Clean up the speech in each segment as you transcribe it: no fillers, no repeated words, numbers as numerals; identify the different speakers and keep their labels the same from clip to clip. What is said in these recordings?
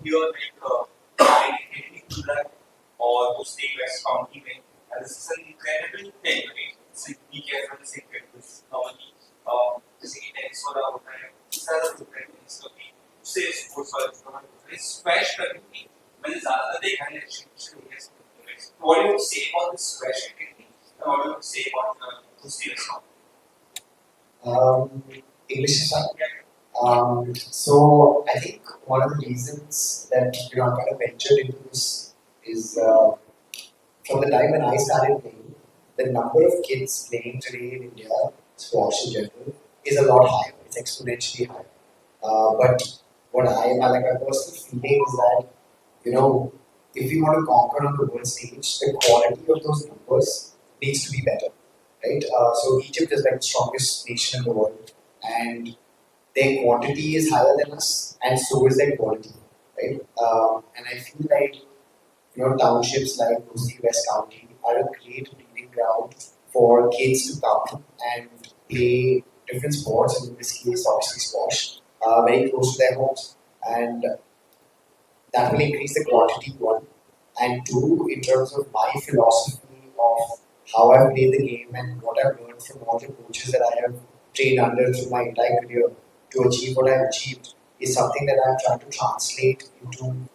Speaker 1: You are here like to that or to stay West County way. And this is an incredible thing, right? So be careful to say this normally. Basically, next for our time, सारा programme इसका भी उससे sports वाले programme इस squash करने मैंने ज़्यादा देखा है actually what do you say about this squash technique? And what do you say about the serious one?
Speaker 2: English is fine. So I think one of the reasons that I'm kind of ventured into this is from the time when I started playing, the number of kids playing today in India, squash in general, is a lot higher. It's exponentially higher. But what my personal feeling is that, if we want to conquer on the world stage, the quality of those numbers needs to be better, right? So Egypt is like the strongest nation in the world, and their quantity is higher than us, and so is their quality, right? And I feel like townships like Dosti West County are a great breeding ground for kids to come and play different sports, and in this case, obviously squash, very close to their homes, and that will increase the quantity, one, and two, in terms of my philosophy of how I've played the game and what I've learned from all the coaches that I have trained under through my entire career to achieve what I've achieved is something that I'm trying to translate into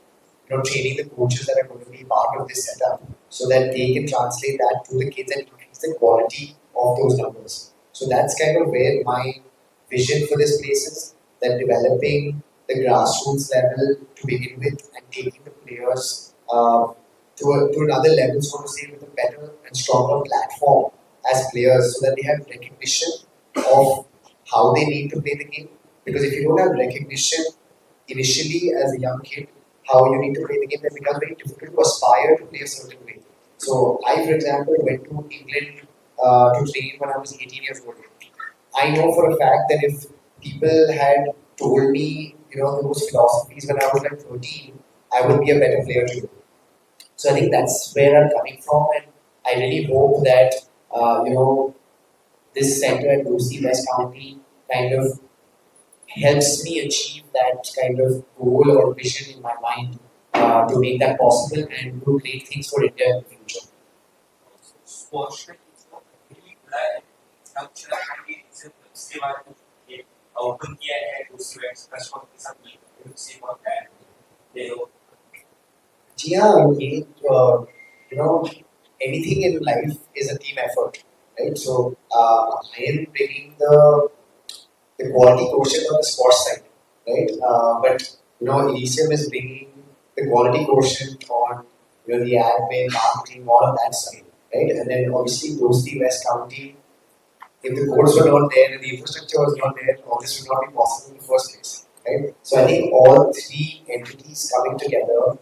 Speaker 2: training the coaches that are going to be part of this setup so that they can translate that to the kids and increase the quality of those numbers. So that's kind of where my vision for this place is, that developing the grassroots level to begin with and taking the players to another level, so to say, with a better and stronger platform as players so that they have recognition of how they need to play the game. Because if you don't have recognition initially as a young kid, how you need to play the game, then it becomes very difficult to aspire to play a certain way. So I, for example, went to England to train when I was 18 years old. I know for a fact that if people had told me, those philosophies when I was like 13, I would be a better player today. So I think that's where I'm coming from, and I really hope that this center at Dosti West County kind of helps me achieve that kind of goal or vision in my mind to make that possible and do great things for India in the future.
Speaker 1: Squash is not really black. इसके बारे में open किया है दूसरी website पर के साथ मिलकर से बहुत है देखो
Speaker 2: जी हाँ anything in life is a team effort, right? So I am bringing the quality quotient on the sports side, right? But Elysium is bringing the quality quotient on the admin, marketing, all of that side, right? And then obviously Dosti West County, if the codes were not there and the infrastructure was not there, all this would not be possible in the first place, right? So I think all three entities coming together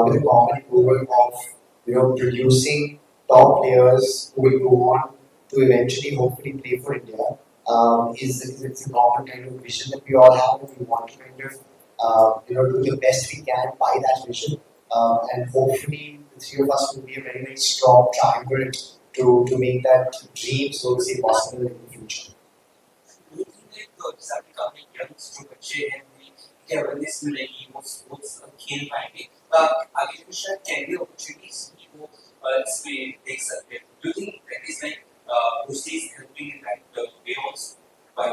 Speaker 2: with a common goal of producing top players who will go on to eventually hopefully play for India is a common kind of vision that we all have, and we want to kind of do the best we can by that vision. And hopefully, the three of us will be a very, very strong triumvirate to make that dream so to say possible in the future.
Speaker 1: Do you think like exactly coming young to बच्चे हैं क्या awareness मिलेगी वो खेल पाएंगे आगे हमेशा career opportunities की वो इसमें देख सकते हैं. Do you think that is like Dosti is helping in that way also by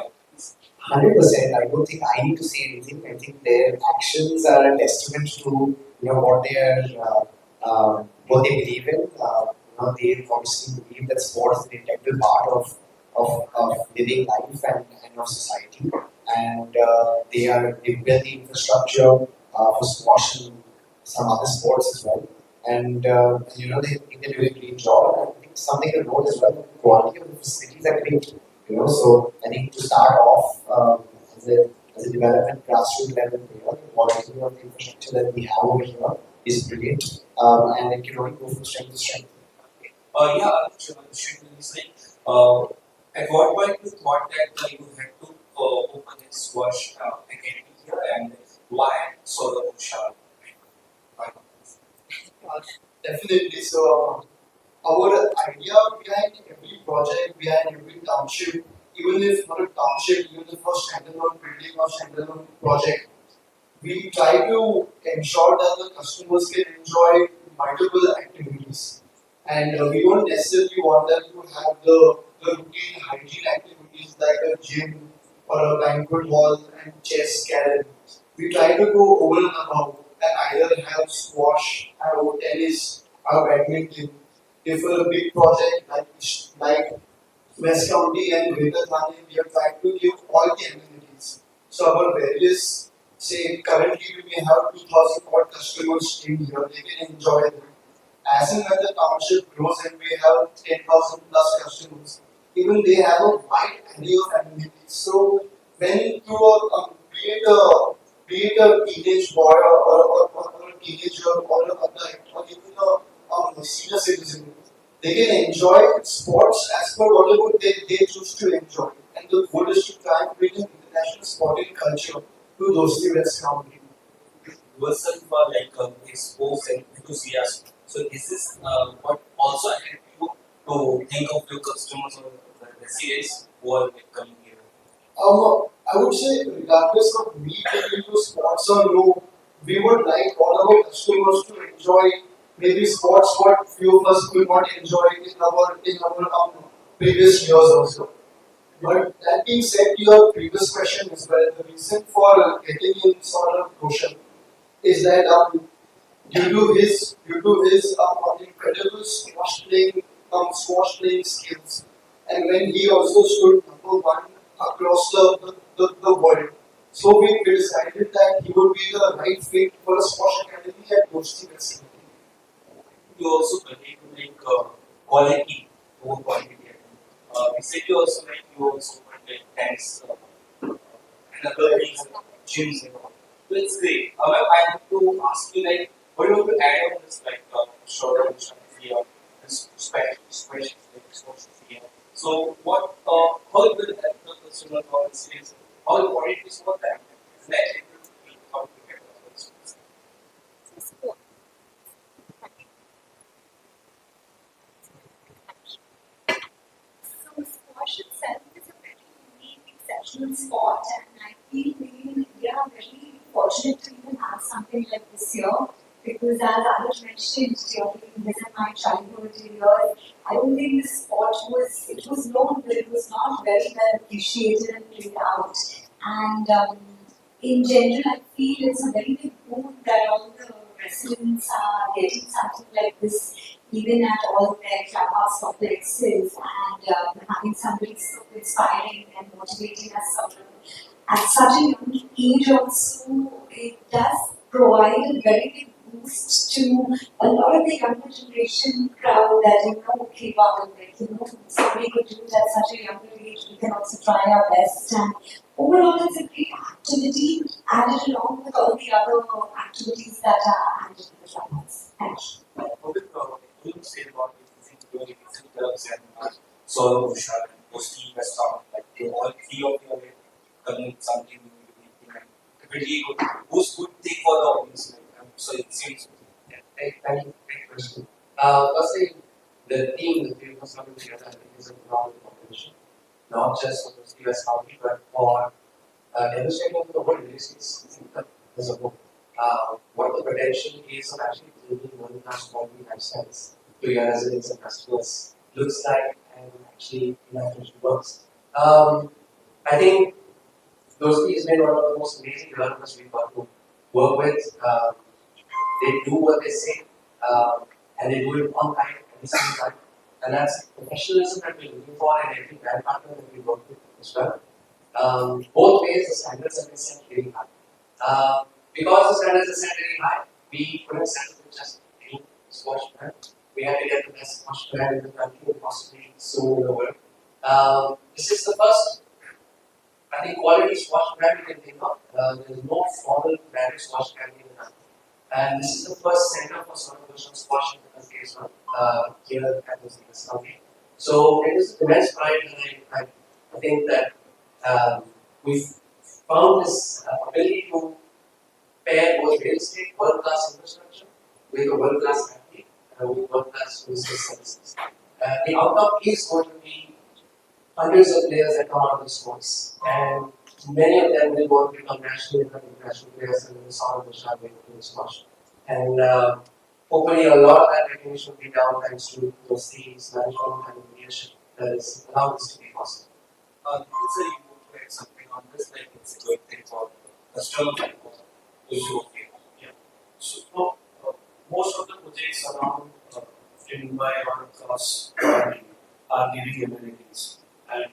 Speaker 2: 100%. I don't think I need to say anything. I think their actions are a testament to what they are, what they believe in. They obviously believe that sport is an integral part of living life and of society, and they build the infrastructure for squash and some other sports as well. And they think they're doing a great job. And I think something to note as well. The quality of the facilities are great. So I think to start off as a development grassroots level player, the quality of the infrastructure that we have over here is brilliant, and it can only go from strength to strength. Yeah, should be saying. At what point you thought that you had to open a squash academy here, and why Saurav Ghosal? Definitely. So our idea behind every project, behind every township, even if not a township, even if a standalone building or standalone project, we try to ensure that the customers can enjoy multiple activities. And we don't necessarily want them to have the routine hygiene activities like a gym or a banquet hall and chess carry. We try to go over and above and either have squash or tennis or badminton. If for a big project like West County and Greater Thane, we have tried to give all the amenities. So our various, say currently we may have 2,000 odd customers staying here, they can enjoy them. As and when the township grows and we have 10,000 plus customers, even they have a wide array of amenities. So when you be it a teenage boy or a teenager or a adult or even a senior citizen, they can enjoy sports as per whatever they choose to enjoy. And the goal is to try and bring an international sporting culture to Dosti West County.
Speaker 1: Yourself like exposed and enthusiasm. So is this what also help you to think of your customers or the residents who are like, coming here? I would say, regardless of me being into sports or no, we would like all our customers to enjoy maybe sports what few of us could not enjoy in our previous years also. But that being said, to your previous question as well, the reason for getting in sort of question is that due to his incredible squash playing skills, and when he also stood number one across the world. So we decided that he would be the right fit for a squash academy at Dosti West. You also believe like quality over quantity. We said you also like you also want like tanks and other things, gyms and all. So it's great. However, I have to ask you like, what do you want to add on this like short term strategy or special like social media? So what how it will help the consumer policies? How important it is for them? Isn't that able to be how to get the
Speaker 3: So squash itself is a very unique, exceptional sport, and I feel we in India are very fortunate to even have something like this here. Because as others mentioned during his and my childhood years, I don't think this sport was known, but it was not very well appreciated and played out. And in general, I feel it's a very big boon that all the residents are getting something like this, even at all their clubhouse complexes, and having somebody so inspiring and motivating as someone at such a young age also, it does provide a very big boost to a lot of the younger generation crowd that okay, wow, like somebody could do it at such a younger age, we can also try our best. And overall, it's a great activity added along with all the other activities that are added to the clubhouse. Thank you.
Speaker 1: What do you say about the clubs and Saurav Ghosal and Dosti restaurant? Like they all three of you are coming with something new, unique, and really good boost
Speaker 4: Firstly, the team, the three of us coming together, I think is a phenomenal combination. Not just for the US County, but for demonstrating to the whole industry as a whole. What the potential is of actually building world-class quality lifestyles to your residents and customers looks like and actually in actually works. I think Dosti has been one of the most amazing developers we've got to work with. They do what they say, and they do it on time at the same time. And that's professionalism that we're looking for in every brand partner that we work with as well. Both ways, the standards have been set really high. Because the standards are set really high, we couldn't settle with just any squash brand. We had to get the best squash brand in the country and possibly so in the world. This is the first, I think, quality squash brand we can think of. There's no formal branded squash brand in the country. And this is the first center for Saurav Ghosal squash in the country as well, here at the County. So it is immense pride, and I think that we've found this ability to pair both real estate, world-class infrastructure, with a world-class athlete, with world-class business services. The outcome is going to be hundreds of players that come out of the sports, and many of them will go to become national and international players and the Saurav Ghosal will be squash. And hopefully, a lot of that recognition will be down thanks to those teams, management, and leadership that is allowed this to be possible.
Speaker 1: You say you want to add something on this, like it's a good thing for customers and for okay. Yeah. So, most of the projects around in Mumbai or across are giving amenities. And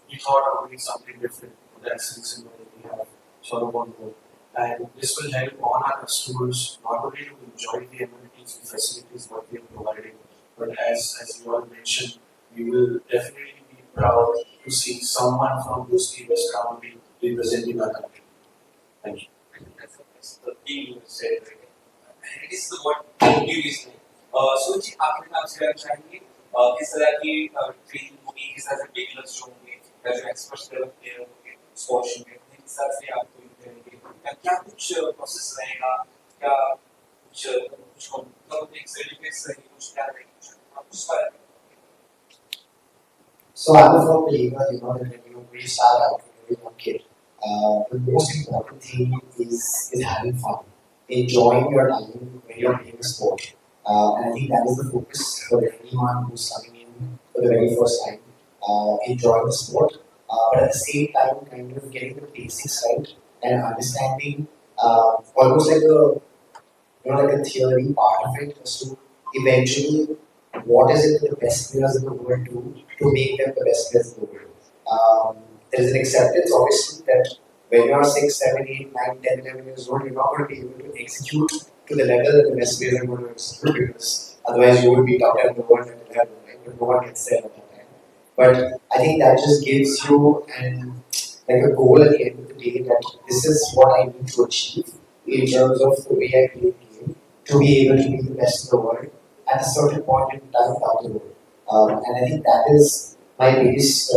Speaker 1: we thought of doing something different than since we have sort of on board. And this will help all our customers not only to enjoy the amenities and facilities what we are providing, but as you all mentioned, we will definitely be proud to see someone from Dosti West County representing our country. Thank you. That's the thing you said. It is the what you is doing. So जी आपने नाम से चाहिए किस तरह की training होगी किस तरह से बिगनर्स जो होंगे या जो एक्सपर्ट्स लेवल प्लेयर होंगे स्क्वॉश में किस तरह से आप ट्रेनिंग करेंगे या क्या कुछ प्रोसेस रहेगा क्या कुछ मतलब एक सर्टिफिकेट्स रहेंगे कुछ क्या रहेंगे आप उस पर
Speaker 2: So I'm a firm believer, that when we start out with a young kid, the most important thing is having fun, enjoying your time when you're playing a sport. And I think that is the focus for anyone who's coming in for the very first time, enjoying the sport, but at the same time, kind of getting the basics right and understanding almost like like a theory part of it as to eventually what is it that the best players in the world do to make them the best players in the world. There is an acceptance, obviously, that when you are 6, 7, 8, 9, 10, 11 years old, you're not going to be able to execute to the level that the best players are going to execute because otherwise you would be top 10 in the world at 11, right? But no one gets there at that time. But I think that just gives you like a goal at the end of the day that this is what I need to achieve in terms of the way I play the game to be able to be the best in the world at a certain point in time down the road. And I think that is my biggest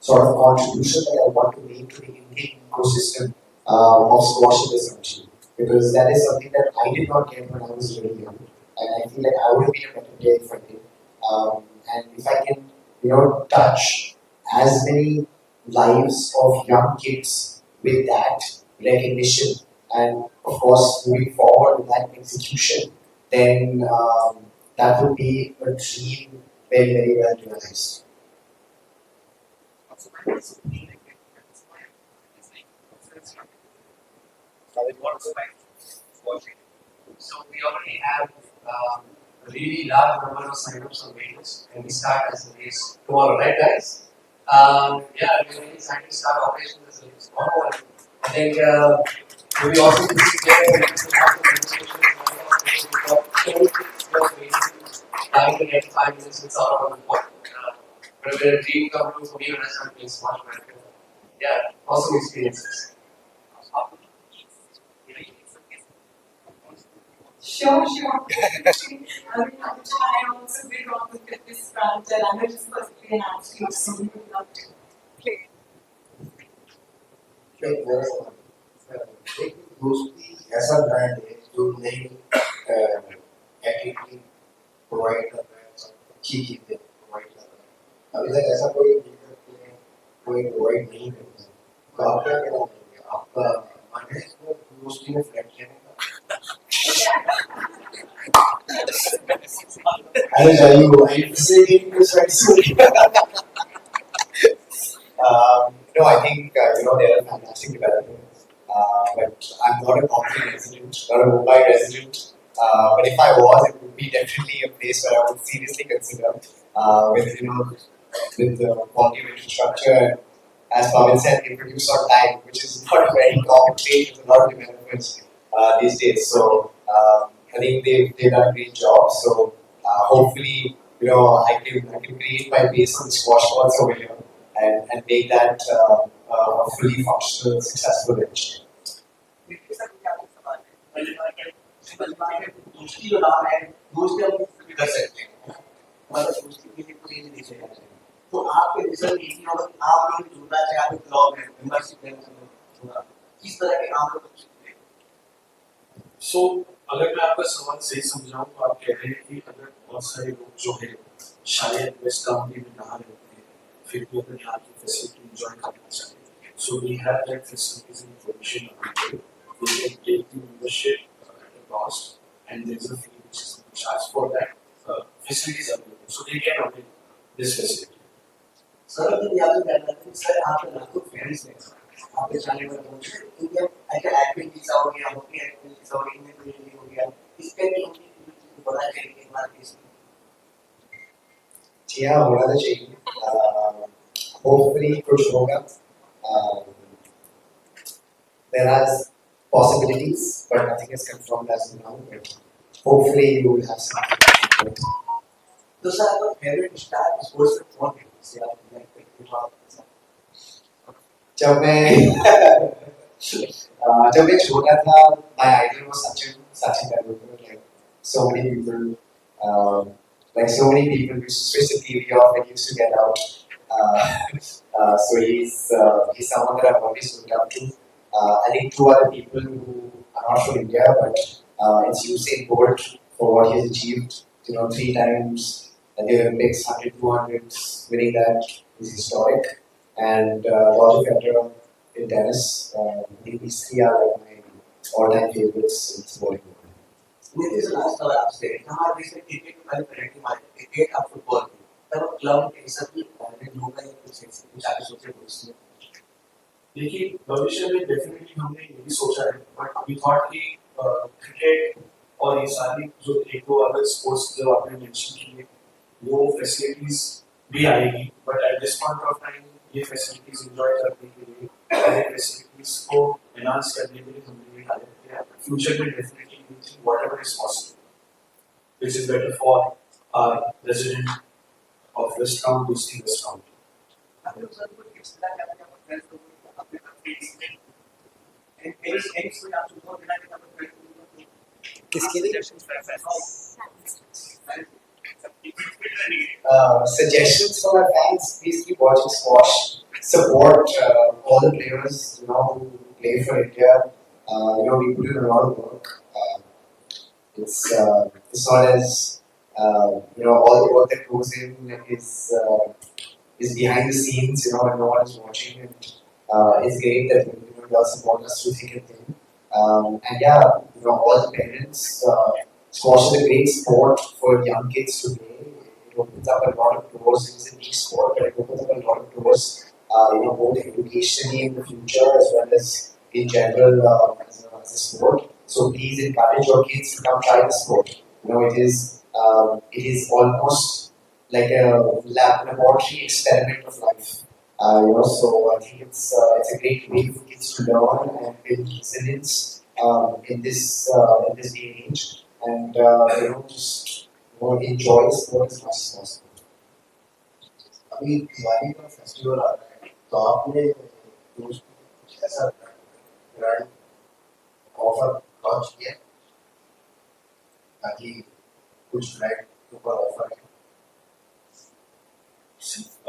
Speaker 2: sort of contribution that I want to make to the Indian ecosystem of squash in this country. Because that is something that I did not get when I was really young. And I feel like I would have been a better player if I did. And if I can, touch as many lives of young kids with that recognition and of course moving forward with that execution, then that would be a dream very, very well realized.
Speaker 4: So we already have a really large number of signups on waiters, and we start as a race tomorrow, right, guys? Yeah, we're really excited to start operations as a race tomorrow. And I think we also need to see there trying to get 5 minutes with someone on the board. But when a dream come true for me when I started playing Smash Manager. Yeah, awesome experiences.
Speaker 3: Sure. I mean, I also big on the fitness front, and I'm just personally an athlete, so we would love to play.
Speaker 5: एक दोस्ती ऐसा brand है जो नई activity
Speaker 2: provide कर रहा है अच्छी चीजें प्रोवाइड कर रहा है अभी तक ऐसा कोई कोई प्रोवाइड नहीं करता है तो आप क्या कहना चाहेंगे आपका मन है इसमें दोस्ती में फ्रेंड लेने का I'll tell you, I'm saying this very soon. No, I think there are fantastic developments, but I'm not a concrete resident, not a Mumbai resident. But if I was, it would be definitely a place where I would seriously consider with with the quality of infrastructure. And as Pavan said, they produce on time, which is not a very common trait with a lot of developments these days. So I think they've done a great job. So hopefully, I can create my base on the squash courts over here and make that a fully functional, successful venture.
Speaker 4: दोस्ती जो नाम है दोस्ती हम कर सकते हैं मतलब दोस्ती के लिए कोई नहीं चाहिए तो आपके रिजल्ट यही होगा कि आप लोग जुड़ना चाहे आप क्लब में मेंबरशिप में किस तरह के काम कर सकते हैं
Speaker 5: सो अगर मैं आपका सवाल सही समझाऊं तो आप कह रहे हैं कि अगर बहुत सारे लोग जो है शायद वेस्ट काउंटी में ना रहते हैं फिर भी अगर यहाँ की फैसिलिटी एंजॉय करना चाहते हैं so we have that facilities in provision we can take the membership at a cost and there is a fee which is charged for that facilities available so they can avail this facility.
Speaker 4: Sir अगर याद करना है sir आप लाखों friends हैं आपके channel में पहुंचे तो ये ऐसे एक्टिविटीज हो गया होती है एक्टिविटीज हो गई इनमें हो गया इसके लिए उनकी बड़ा चाहिए एक बार इस
Speaker 2: जी हाँ होना तो चाहिए होपफुली कुछ होगा there are possibilities but nothing is confirmed as of now but hopefully you will have something.
Speaker 4: तो सर आपका फेवरेट स्टार स्पोर्ट्स में कौन है जिससे आप लाइक करते हो
Speaker 2: जब मैं छोटा था my idol was Sachin Tendulkar like so many people used to switch the TV off and used to get out so he's someone that I've always looked up to. I think two other people who are not from India, but it's Usain Bolt for what he's achieved. 3 times at the Olympics, 100, 200s, winning that is historic. And Roger Federer in tennis. These 3 are like my all-time favorites in sporting world.
Speaker 4: This is the last सवाल आपसे हमारे देश में cricket में पहले variety market cricket और football तब club के सब लोग होगा या कुछ आगे सोचे कुछ
Speaker 5: देखिए भविष्य में डेफिनेटली हमने ये भी सोचा है बट वी थॉट कि क्रिकेट और ये सारी जो एक दो अदर स्पोर्ट्स जो आपने मेंशन किए वो फैसिलिटीज भी आएगी but at this point of time ये फैसिलिटीज एंजॉय करने के लिए ये फैसिलिटीज को एनहांस करने के लिए हमने ये डाले हैं फ्यूचर में definitely we think whatever is possible which is better for our resident of West County दोस्ती वेस्ट काउंटी
Speaker 2: किसके लिए suggestions for my fans please keep watching squash support all the players who play for India we put in a lot of work it's not as all the work that goes in is behind the scenes and no one is watching and it's great that you all support us through thick and thin. And yeah, all the parents, squash is a great sport for young kids to play. It opens up a lot of doors. It's a niche sport, but it opens up a lot of doors, both educationally in the future as well as in general as a sport. So please encourage your kids to come try the sport. It is almost like a laboratory experiment of life. So I think it's a great way for kids to learn and build resilience in this day and age, and just enjoy the sport as much as possible.
Speaker 6: अभी दिवाली का festival आ रहा है तो आपने दोस्त कुछ ऐसा brand offer launch किया ताकि कुछ ब्रांड के ऊपर ऑफर है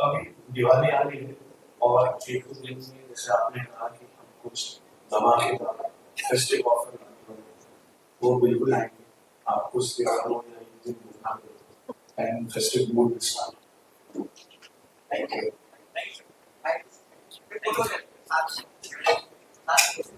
Speaker 5: अभी दिवाली आ रही है और एक दो दिन में जैसे आपने कहा कि हम कुछ धमाकेदार फेस्टिव ऑफर वो बिल्कुल आएंगे आपको उसके बारे में and festive mood will start.
Speaker 2: Thank you.
Speaker 1: Thank you.